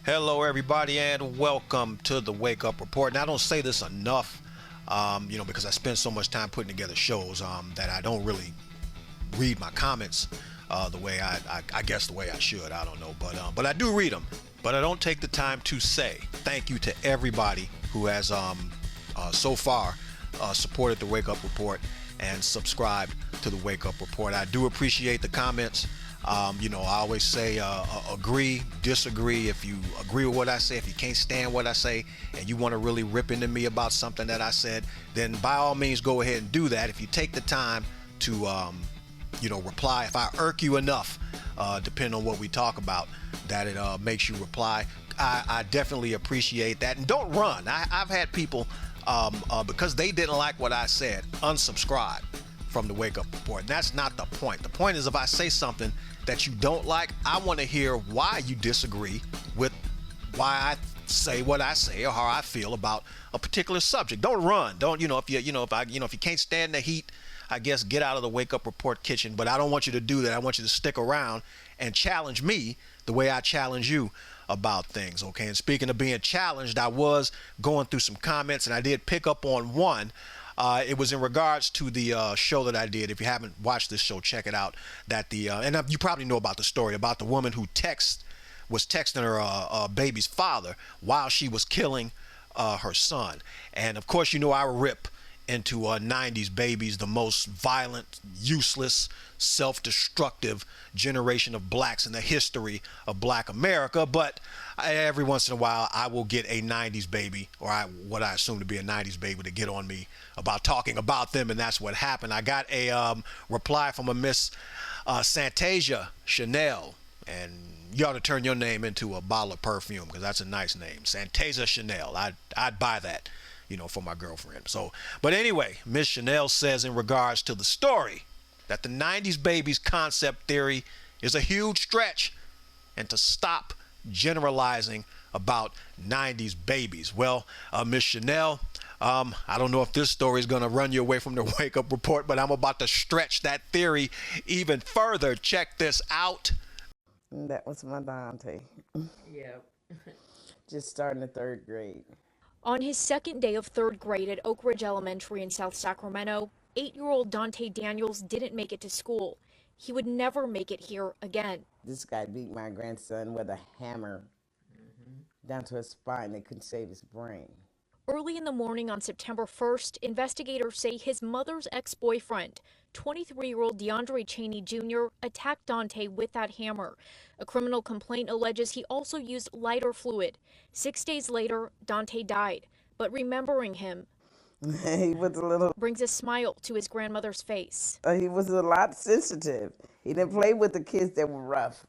Hello, everybody, and welcome to the Wake Up Report. Now, I don't say this enough, because I spend so much time putting together shows that I don't really read my comments the way I guess the way I should. I don't know, but I do read them. But I don't take the time to say thank you to everybody who has so far supported the Wake Up Report and subscribed to the Wake Up Report. I do appreciate the comments. I always say agree, disagree. If you agree with what I say, if you can't stand what I say, and you want to really rip into me about something that I said, then by all means go ahead and do that. If you take the time to, reply, if I irk you enough, depending on what we talk about, that it makes you reply, I definitely appreciate that. And don't run. I've had people, because they didn't like what I said, unsubscribe from the Wake Up Report. And that's not the point. The point is, if I say something that you don't like, I want to hear why you disagree with why I say what I say or how I feel about a particular subject. Don't run. Don't, if you can't stand the heat, I guess get out of the Wake Up Report kitchen. But I don't want you to do that. I want you to stick around and challenge me the way I challenge you about things. Okay. And speaking of being challenged, I was going through some comments and I did pick up on one. It was in regards to the show that I did. If you haven't watched this show, check it out. That and you probably know about the story about the woman who was texting her baby's father while she was killing her son. And of course, I rip into 90s babies, the most violent, useless, self-destructive generation of blacks in the history of Black America. But every once in a while, I will get a 90s baby, or what I assume to be a 90s baby, to get on me about talking about them, and that's what happened. I got a reply from a Miss Santasia Chanel, and you ought to turn your name into a bottle of perfume, because that's a nice name, Santasia Chanel. I'd buy that, for my girlfriend. So, but anyway, Miss Chanel says in regards to the story that the 90s babies concept theory is a huge stretch, and to stop generalizing about 90s babies. Well, Miss Chanel, I don't know if this story is going to run you away from the Wake Up Report, but I'm about to stretch that theory even further. Check this out. That was my Dante. Yep. Just starting the third grade. On his second day of third grade at Oak Ridge Elementary in South Sacramento, 8-year-old Dante Daniels didn't make it to school. He would never make it here again. This guy beat my grandson with a hammer down to his spine. They couldn't save his brain. Early in the morning on September 1st, investigators say his mother's ex-boyfriend, 23-year-old DeAndre Cheney Jr., attacked Dante with that hammer. A criminal complaint alleges he also used lighter fluid. 6 days later, Dante died. But remembering him He was a little, brings a smile to his grandmother's face. he was a lot sensitive. He didn't play with the kids that were rough.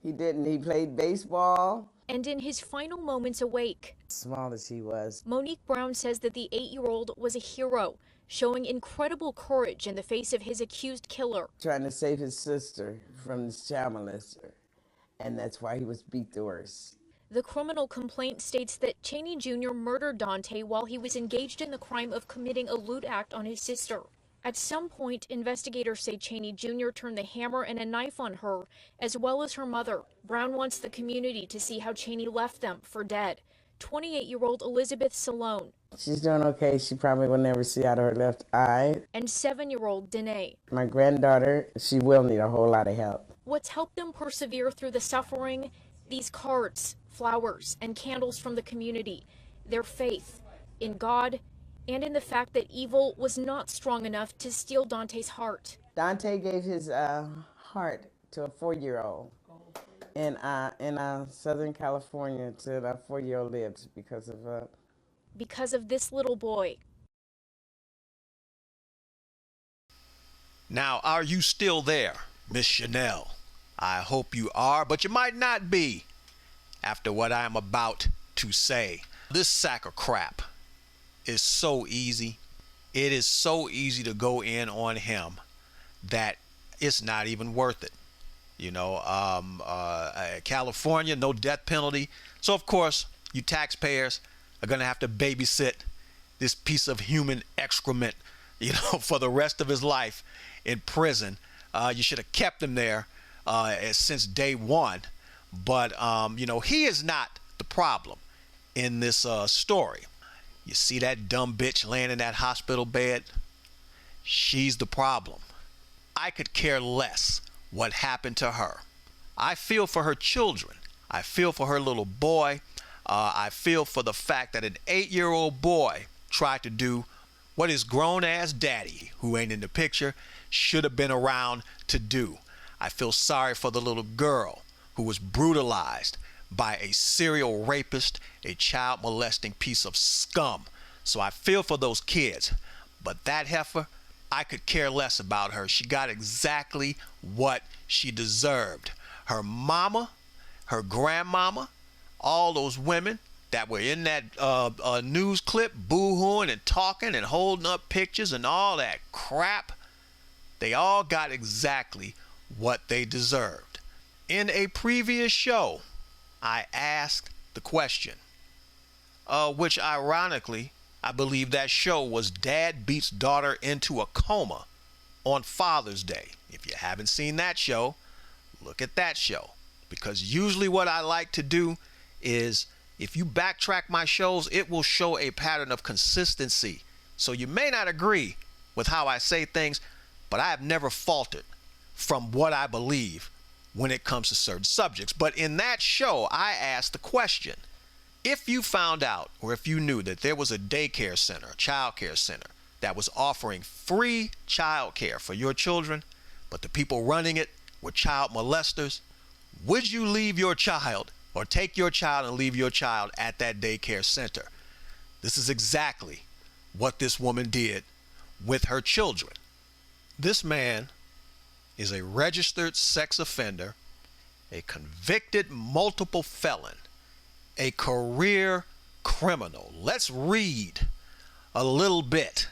He didn't. He played baseball. And in his final moments awake, Small as he was. Monique Brown says that the 8-year-old was a hero, showing incredible courage in the face of his accused killer. Trying to save his sister from this child molester. And that's why he was beat the worst. The criminal complaint states that Cheney Jr. murdered Dante while he was engaged in the crime of committing a lewd act on his sister. At some point, investigators say Cheney Jr. turned the hammer and a knife on her, as well as her mother. Brown wants the community to see how Cheney left them for dead. 28-year-old Elizabeth Salone. She's doing okay. She probably will never see out of her left eye. And 7-year-old Danae. My granddaughter, she will need a whole lot of help. What's helped them persevere through the suffering? These cards, flowers, and candles from the community. Their faith in God and in the fact that evil was not strong enough to steal Dante's heart. Dante gave his heart to a 4-year-old in Southern California. To that 4-year-old lived Because of this little boy. Now, are you still there, Miss Chanel? I hope you are, but you might not be after what I am about to say. This sack of crap is so easy. It is so easy to go in on him that it's not even worth it. California, no death penalty. So, of course, you taxpayers are going to have to babysit this piece of human excrement, for the rest of his life in prison. You should have kept him there since day one. But, he is not the problem in this story. You see that dumb bitch laying in that hospital bed? She's the problem. I could care less what happened to her. I feel for her children. I feel for her little boy. I feel for the fact that an 8-year-old boy tried to do what his grown-ass daddy, who ain't in the picture, should have been around to do. I feel sorry for the little girl who was brutalized by a serial rapist, a child molesting piece of scum. So I feel for those kids. But that heifer, I could care less about her. She got exactly what she deserved. Her mama, her grandmama, all those women that were in that news clip boo-hooing and talking and holding up pictures and all that crap, they all got exactly what they deserved. In a previous show, I asked the question, which ironically, I believe that show was Dad Beats Daughter into a Coma on Father's Day. If you haven't seen that show, look at that show. Because usually what I like to do is, if you backtrack my shows, it will show a pattern of consistency. So you may not agree with how I say things, but I have never faltered from what I believe when it comes to certain subjects. But in that show, I asked the question, if you found out or if you knew that there was a daycare center, a child care center, that was offering free child care for your children, but the people running it were child molesters, would you leave your child or take your child and leave your child at that daycare center? This is exactly what this woman did with her children. This man is a registered sex offender, a convicted multiple felon, a career criminal. Let's read a little bit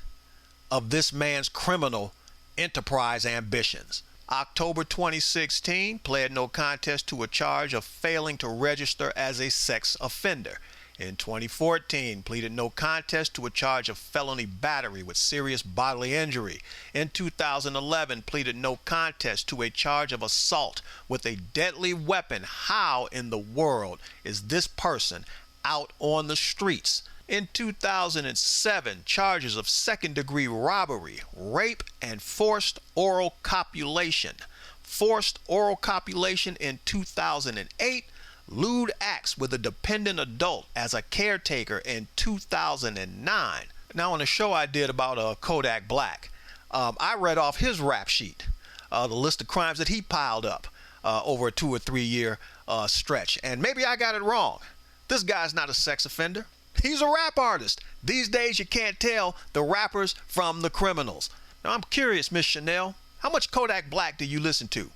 of this man's criminal enterprise ambitions. October 2016, pled no contest to a charge of failing to register as a sex offender. In 2014, pleaded no contest to a charge of felony battery with serious bodily injury. In 2011, pleaded no contest to a charge of assault with a deadly weapon. How in the world is this person out on the streets? In 2007, charges of second-degree robbery, rape, and forced oral copulation. Forced oral copulation in 2008. Lewd acts with a dependent adult as a caretaker in 2009. Now, on a show I did about Kodak Black, I read off his rap sheet, the list of crimes that he piled up over a 2 or 3 year stretch. And maybe I got it wrong. This guy's not a sex offender. He's a rap artist. These days you can't tell the rappers from the criminals. Now, I'm curious, Miss Chanel, how much Kodak Black do you listen to?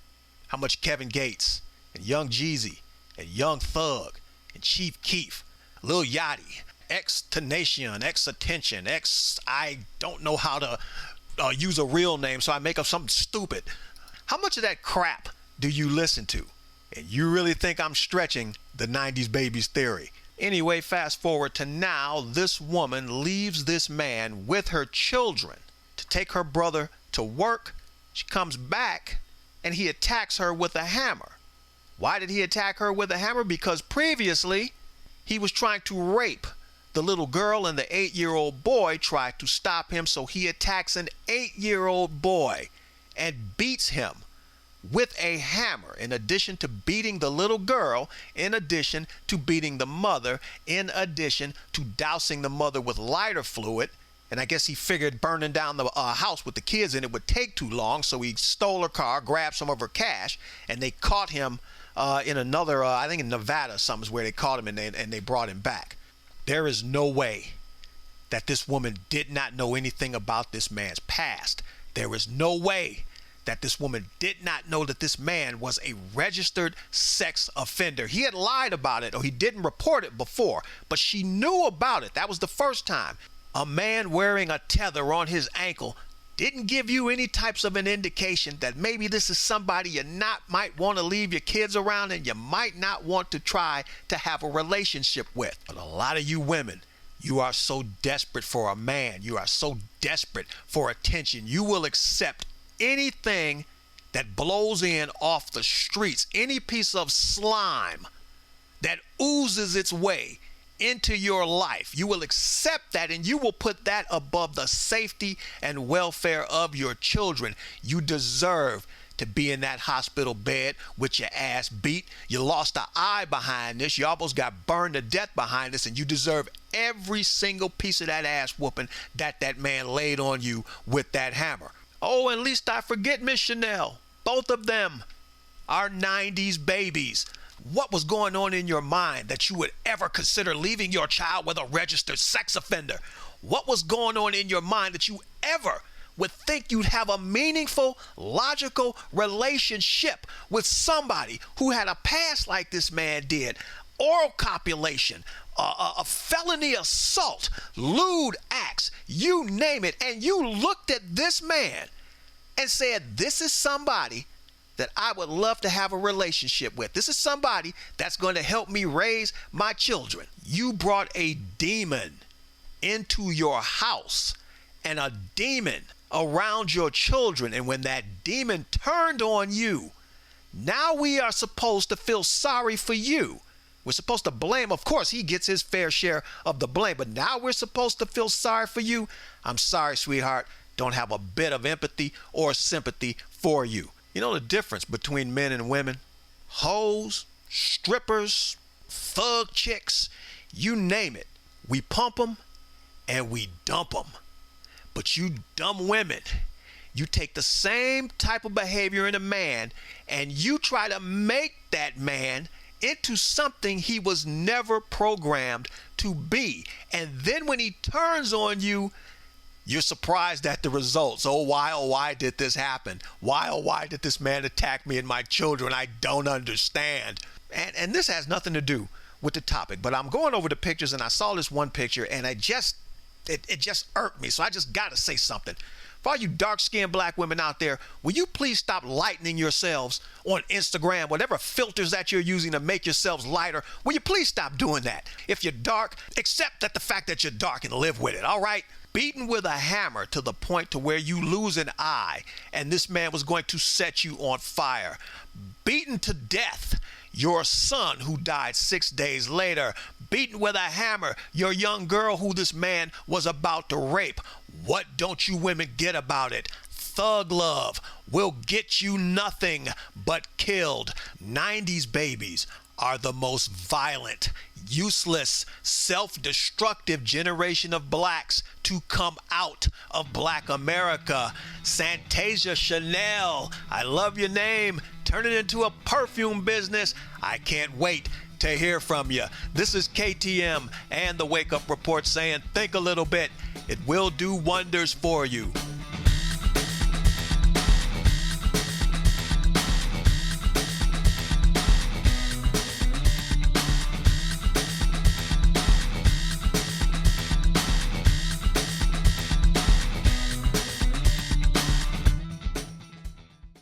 How much Kevin Gates and Young Jeezy and Young Thug and Chief Keef, Lil Yachty, X-Tenacion, X-Attention, I don't know how to use a real name, so I make up something stupid. How much of that crap do you listen to? And you really think I'm stretching the 90s babies theory? Anyway, fast forward to now, this woman leaves this man with her children to take her brother to work. She comes back and he attacks her with a hammer. Why did he attack her with a hammer? Because previously he was trying to rape the little girl, and the 8-year-old boy tried to stop him. So he attacks an 8-year-old boy and beats him with a hammer, in addition to beating the little girl, in addition to beating the mother, in addition to dousing the mother with lighter fluid. And I guess he figured burning down the house with the kids in it would take too long, so he stole her car, grabbed some of her cash, and they caught him in another, I think in Nevada, something's where they caught him, and they brought him back. There is no way that this woman did not know anything about this man's past. There is no way that this woman did not know that this man was a registered sex offender. He had lied about it, or he didn't report it before, but she knew about it. That was the first time. A man wearing a tether on his ankle didn't give you any types of an indication that maybe this is somebody you might want to leave your kids around and you might not want to try to have a relationship with. But a lot of you women, you are so desperate for a man. You are so desperate for attention. You will accept anything that blows in off the streets, any piece of slime that oozes its way into your life, you will accept that and you will put that above the safety and welfare of your children. You deserve to be in that hospital bed with your ass beat. You lost an eye behind this. You almost got burned to death behind this, and you deserve every single piece of that ass whooping that man laid on you with that hammer. Oh, and least I forget Miss Chanel. Both of them are 90s babies. What was going on in your mind that you would ever consider leaving your child with a registered sex offender? What was going on in your mind that you ever would think you'd have a meaningful, logical relationship with somebody who had a past like this man did? Oral copulation, a felony assault, lewd acts, you name it. And you looked at this man and said, this is somebody that I would love to have a relationship with. This is somebody that's going to help me raise my children. You brought a demon into your house and a demon around your children. And when that demon turned on you, now we are supposed to feel sorry for you. We're supposed to blame. Of course, he gets his fair share of the blame, but now we're supposed to feel sorry for you. I'm sorry, sweetheart. Don't have a bit of empathy or sympathy for you. You know the difference between men and women? Hoes, strippers, thug chicks, you name it. We pump them and we dump them. But you dumb women, you take the same type of behavior in a man and you try to make that man into something he was never programmed to be. And then when he turns on you, you're surprised at the results. Oh, why did this happen? Why did this man attack me and my children? I don't understand. And this has nothing to do with the topic, but I'm going over the pictures and I saw this one picture and it just irked me. So I just got to say something. For all you dark-skinned black women out there, will you please stop lightening yourselves on Instagram, whatever filters that you're using to make yourselves lighter? Will you please stop doing that? If you're dark, accept that the fact that you're dark and live with it, all right? Beaten with a hammer to the point to where you lose an eye, and this man was going to set you on fire. Beaten to death, your son who died 6 days later. Beaten with a hammer, your young girl who this man was about to rape. What don't you women get about it? Thug love will get you nothing but killed. 90s babies are the most violent, useless, self-destructive generation of blacks to come out of Black America. Santasia Chanel, I love your name. Turn it into a perfume business. I can't wait to hear from you. This is KTM and the Wake Up Report saying, think a little bit. It will do wonders for you.